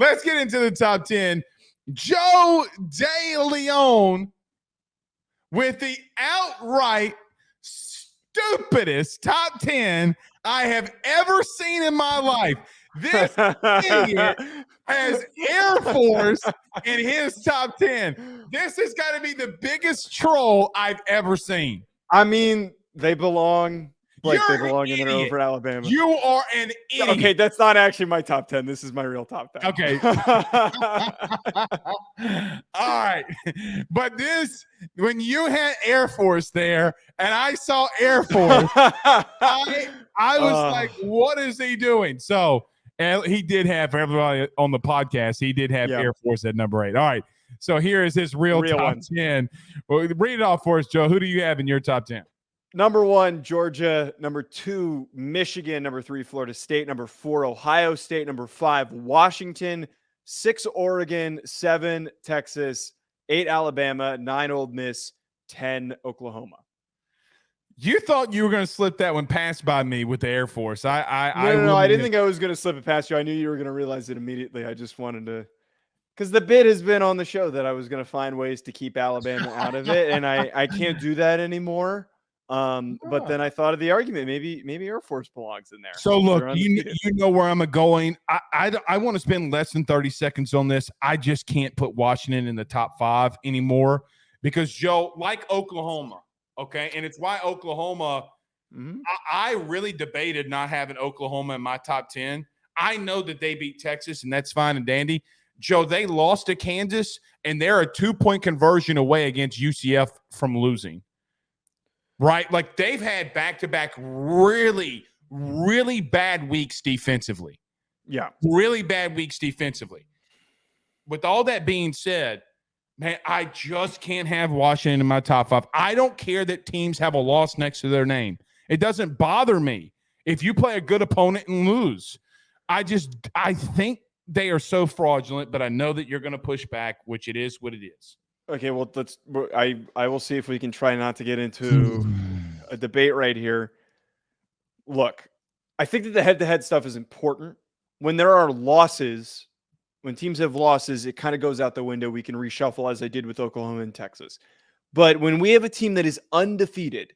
let's get into the top 10. Joe DeLeone with the outright stupidest top 10 I have ever seen in my life. This idiot has Air Force in his top 10. This has got to be the biggest troll I've ever seen. I mean, they belong. Like You're they belong an in there over Alabama. You are an idiot. Okay, that's not actually my top 10. This is my real top 10. Okay. All right. But this, when you had Air Force there and I saw Air Force, I was like, what is he doing? So, and he did have, for everybody on the podcast, he did have Air Force at number 8. All right. So here is his real top one. 10. Well, read it off for us, Joe. Who do you have in your top 10? Number 1, Georgia. Number 2, Michigan. Number 3, Florida State. Number 4, Ohio State. Number 5, Washington. 6, Oregon. 7, Texas. 8, Alabama. 9, Ole Miss. 10, Oklahoma. You thought you were going to slip that one past by me with the Air Force. No, I didn't think I was going to slip it past you. I knew you were going to realize it immediately. I just wanted to, because the bid has been on the show that I was going to find ways to keep Alabama out of it, and I can't do that anymore. But then I thought of the argument. Maybe Air Force belongs in there. So look, you know where I'm going. I want to spend less than 30 seconds on this. I just can't put Washington in the top 5 anymore because, Joe, like Oklahoma, okay, and it's why Oklahoma. I really debated not having Oklahoma in my top 10. I know that they beat Texas, and that's fine and dandy. Joe, they lost to Kansas, and they're a 2-point conversion away against UCF from losing. Right? Like they've had back-to-back really, really bad weeks defensively. Yeah. Really bad weeks defensively. With all that being said, man, I just can't have Washington in my top 5. I don't care that teams have a loss next to their name. It doesn't bother me if you play a good opponent and lose. I think they are so fraudulent, but I know that you're going to push back, which it is what it is. Okay, well, I will see if we can try not to get into a debate right here. Look, I think that the head-to-head stuff is important. When there are losses, when teams have losses, it kind of goes out the window. We can reshuffle as I did with Oklahoma and Texas. But when we have a team that is undefeated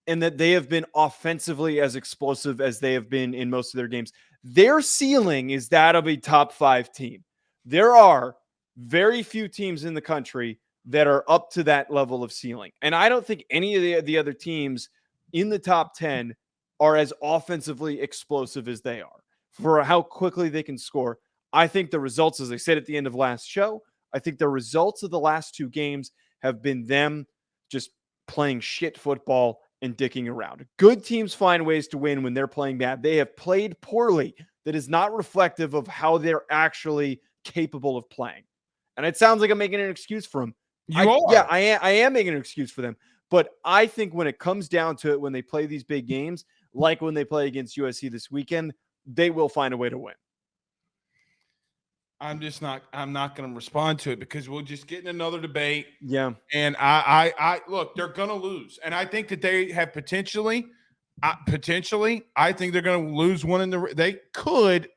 and that they have been offensively as explosive as they have been in most of their games, their ceiling is that of a top 5 team. There are very few teams in the country that are up to that level of ceiling. And I don't think any of the other teams in the top 10 are as offensively explosive as they are for how quickly they can score. I think the results, as I said at the end of last show, I think the results of the last 2 games have been them just playing shit football and dicking around. Good teams find ways to win when they're playing bad. They have played poorly. That is not reflective of how they're actually capable of playing. And it sounds like I'm making an excuse for them. Yeah, I am making an excuse for them. But I think when it comes down to it, when they play these big games, like when they play against USC this weekend, they will find a way to win. I'm not going to respond to it because we'll just get in another debate. Yeah. And I look, they're going to lose. And I think that they have potentially, I think they're going to lose one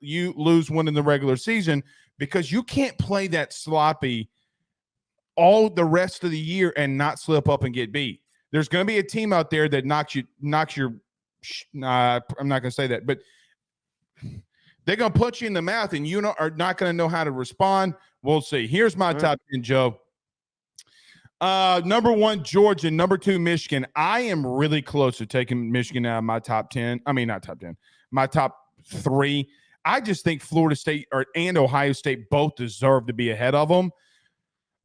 lose one in the regular season because you can't play that sloppy all the rest of the year and not slip up and get beat. There's going to be a team out there that knocks your I'm not going to say that, but they're going to put you in the mouth and you are not going to know how to respond. We'll see. Here's my top 10, Joe. Number 1, Georgia. Number 2, Michigan. I am really close to taking Michigan out of my top 10. I mean, not top 10, my top 3. I just think Florida State and Ohio State both deserve to be ahead of them.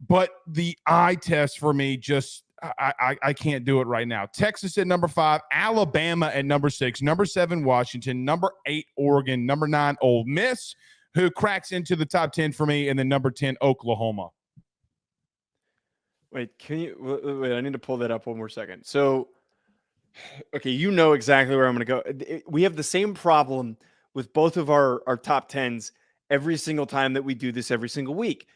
But the eye test for me just I can't do it right now. Texas at number 5, Alabama at number 6, number 7, Washington, number 8, Oregon, number 9, Ole Miss, who cracks into the top 10 for me, and then number 10, Oklahoma. Wait, I need to pull that up one more second. So, okay, you know exactly where I'm going to go. We have the same problem with both of our top 10s every single time that we do this every single week.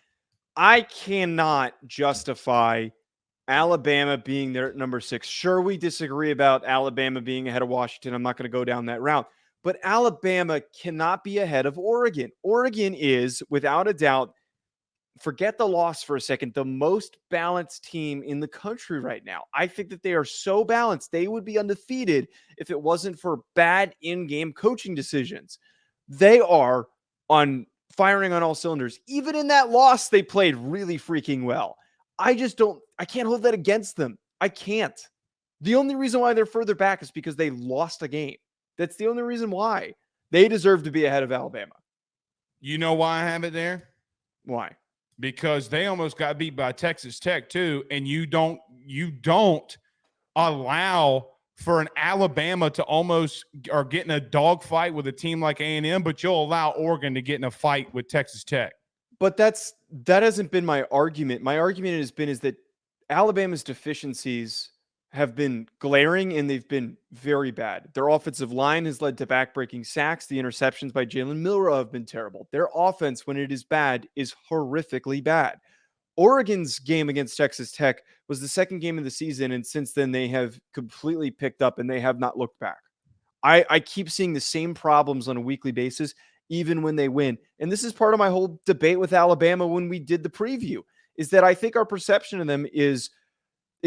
I cannot justify Alabama being there at number 6. Sure, we disagree about Alabama being ahead of Washington. I'm not going to go down that route. but Alabama cannot be ahead of Oregon. Oregon is, without a doubt, forget the loss for a second, the most balanced team in the country right now. I think that they are so balanced. They would be undefeated if it wasn't for bad in-game coaching decisions. They are firing on all cylinders. Even in that loss, they played really freaking well. I can't hold that against them. I can't. The only reason why they're further back is because they lost a game. That's the only reason why. They deserve to be ahead of Alabama. You know why I have it there? Why? Because they almost got beat by Texas Tech too, and you don't allow for an Alabama to almost or get in a dogfight with a team like A&M, but you'll allow Oregon to get in a fight with Texas Tech. But that hasn't been my argument. My argument is that Alabama's deficiencies have been glaring and they've been very bad. Their offensive line has led to backbreaking sacks. The interceptions by Jalen Milroe have been terrible. Their offense, when it is bad, is horrifically bad. Oregon's game against Texas Tech was the second game of the season, and since then they have completely picked up and they have not looked back. I keep seeing the same problems on a weekly basis, even when they win. And this is part of my whole debate with Alabama when we did the preview, is that I think our perception of them it's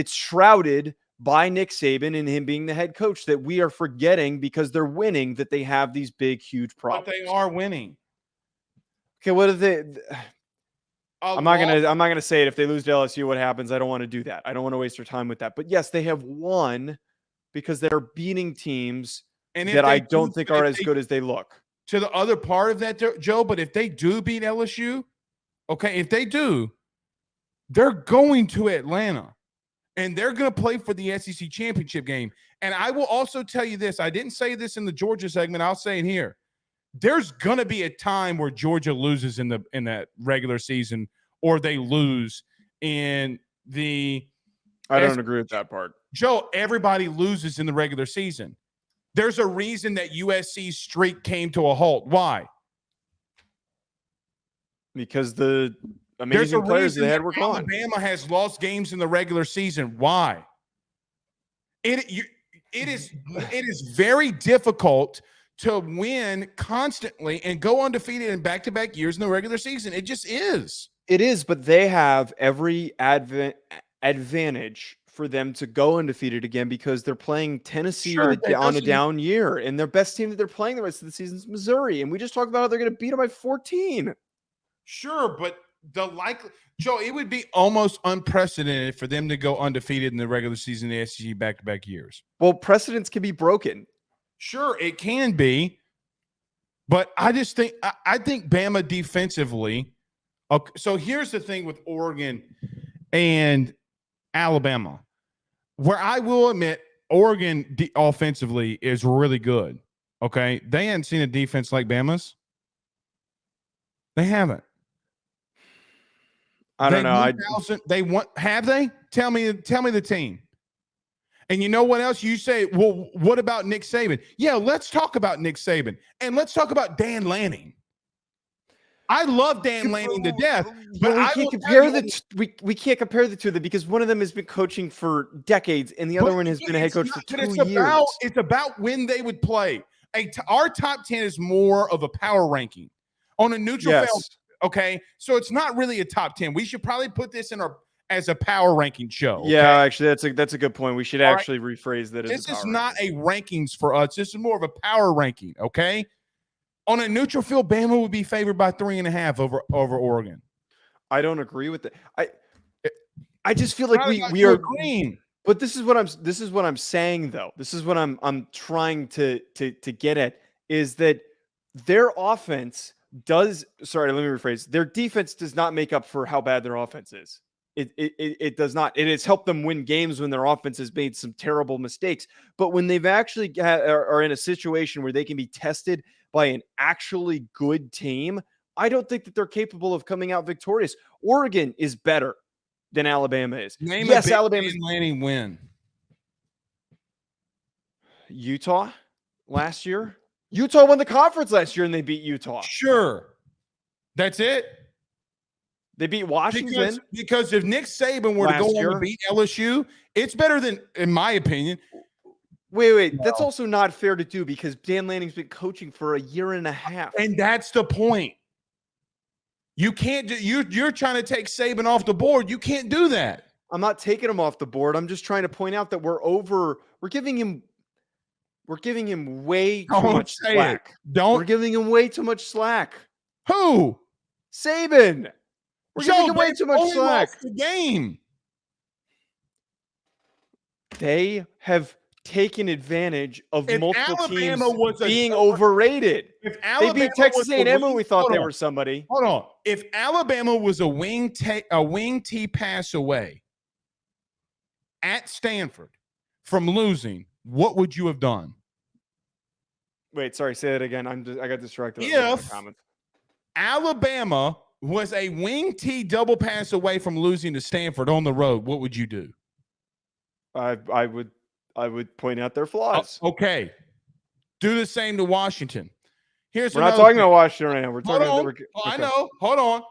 shrouded by Nick Saban and him being the head coach, that we are forgetting because they're winning that they have these big, huge problems. But they are winning. Okay, what are they? I'm not gonna say it. If they lose to LSU, what happens? I don't want to do that. I don't want to waste your time with that. But yes, they have won because they're beating teams that I don't think are as good as they look. To the other part of that, Joe, but if they do beat LSU, okay, if they do, they're going to Atlanta. And they're going to play for the SEC championship game. And I will also tell you this. I didn't say this in the Georgia segment. I'll say it here. There's going to be a time where Georgia loses in that regular season, or they lose in the – I don't agree with that part. Joe, everybody loses in the regular season. There's a reason that USC's streak came to a halt. Why? Because the – amazing players they had were gone. Alabama has lost games in the regular season. Why? It is very difficult to win constantly and go undefeated in back-to-back years in the regular season. It just is. It is, but they have every advantage for them to go undefeated again because they're playing Tennessee on a down year, and their best team that they're playing the rest of the season is Missouri. And we just talked about how they're going to beat them by 14. Sure, but Joe, it would be almost unprecedented for them to go undefeated in the regular season in the SEC back-to-back years. Well, precedents can be broken. Sure, it can be, but I just think I think Bama defensively. Okay, so here's the thing with Oregon and Alabama, where I will admit Oregon offensively is really good. Okay, they haven't seen a defense like Bama's. They haven't. I don't know. Have they? Tell me the team. And you know what else? You say, well, what about Nick Saban? Yeah, let's talk about Nick Saban. And let's talk about Dan Lanning. I love Dan Lanning to death, but we can't compare the two of them because one of them has been coaching for decades and the other one has been a head coach for 2 years. It's about when they would play. Our top 10 is more of a power ranking on a neutral field. Okay, so it's not really a top 10. We should probably put this in as a power ranking show. Okay? Yeah, actually, that's a good point. We should actually rephrase that. This is not a rankings for us. This is more of a power ranking. Okay, on a neutral field, Bama would be favored by 3.5 over Oregon. I don't agree with that. I just feel like we are green. But this is what I'm saying though. This is what I'm trying to get at is that their offense. Let me rephrase. Their defense does not make up for how bad their offense is. It does not. It has helped them win games when their offense has made some terrible mistakes. But when they've actually are in a situation where they can be tested by an actually good team, I don't think that they're capable of coming out victorious. Oregon is better than Alabama is. Alabama's Lanning win. Utah last year. Utah won the conference last year and they beat Utah. Sure. That's it. They beat Washington. Because if Nick Saban were to go on to beat LSU, it's better than, in my opinion, Wait. That's also not fair to do because Dan Lanning's been coaching for a year and a half. And that's the point. You can't do, you're trying to take Saban off the board. You can't do that. I'm not taking him off the board. I'm just trying to point out that we're giving him way too much slack. We're giving him way too much slack. Who? Saban. We're giving him way too much slack. The game. They have taken advantage of multiple teams was being overrated. If They Alabama beat Texas A&M when we thought they were somebody. Hold on. If Alabama was a wing T pass away at Stanford from losing, what would you have done? Wait, sorry, say it again. I got distracted. If Alabama was a wing T double pass away from losing to Stanford on the road, what would you do? I would point out their flaws. Okay. Do the same to Washington. We're not talking about Washington right now. We're talking about I know. Hold on.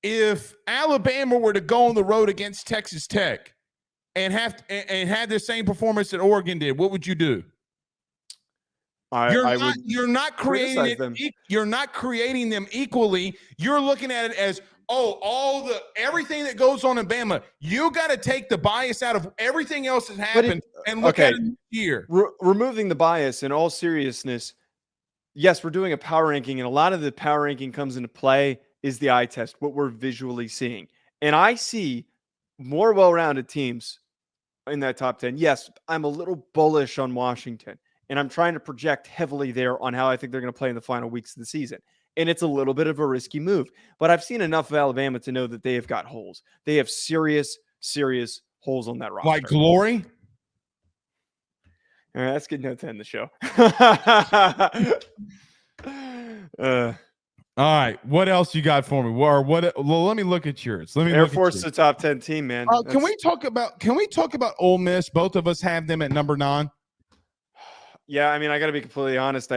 If Alabama were to go on the road against Texas Tech and had the same performance that Oregon did, what would you do? You're not creating them. You're not creating them equally. You're looking at it as everything that goes on in Bama. You got to take the bias out of everything else that happened and look at it here. Removing the bias in all seriousness. Yes, we're doing a power ranking, and a lot of the power ranking comes into play is the eye test, what we're visually seeing. And I see more well-rounded teams in that top 10. Yes, I'm a little bullish on Washington, and I'm trying to project heavily there on how I think they're going to play in the final weeks of the season. And it's a little bit of a risky move. But I've seen enough of Alabama to know that they have got holes. They have serious, serious holes on that roster. Like glory? All right, that's good note to end the show. All right, what else you got for me? Well, let me look at yours. Air Force is a top 10 team, man. Can we talk about Ole Miss? Both of us have them at number 9. Yeah, I mean, I got to be completely honest.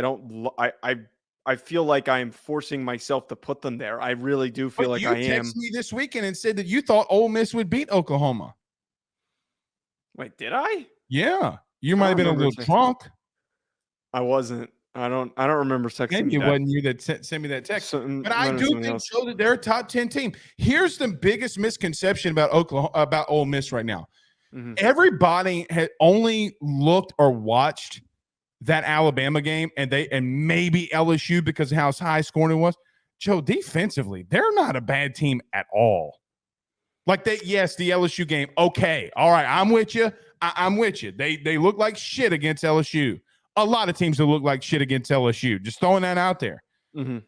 I feel like I am forcing myself to put them there. I really do feel like I am. You texted me this weekend and said that you thought Ole Miss would beat Oklahoma. Wait, did I? Yeah, you might have been a little drunk. I wasn't. I don't remember texting you. It wasn't you that sent me that text. But I do think so that they're a top 10 team. Here's the biggest misconception about Ole Miss right now. Mm-hmm. Everybody had only looked or watched that Alabama game and maybe LSU because of how high scoring it was. Joe, defensively, they're not a bad team at all. Like yes, the LSU game. Okay. All right. I'm with you. I'm with you. They look like shit against LSU. A lot of teams that look like shit against LSU. Just throwing that out there. Mm-hmm.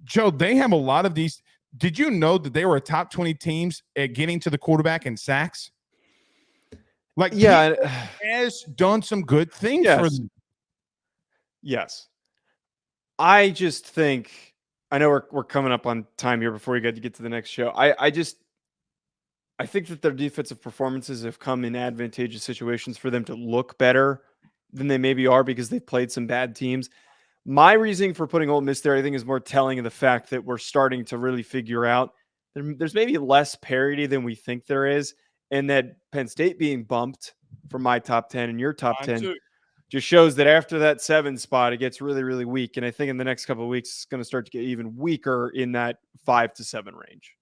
Joe, they have a lot of these. Did you know that they were a top 20 teams at getting to the quarterback in sacks? Like, yeah, has done some good things for them. Yes. I just think, I know we're coming up on time here before we get to the next show. I think that their defensive performances have come in advantageous situations for them to look better than they maybe are because they've played some bad teams. My reasoning for putting Ole Miss there, I think, is more telling of the fact that we're starting to really figure out there's maybe less parity than we think there is, and that Penn State being bumped from my top 10 and your top 10 just shows that after that 7 spot, it gets really, really weak. And I think in the next couple of weeks, it's going to start to get even weaker in that 5 to 7 range.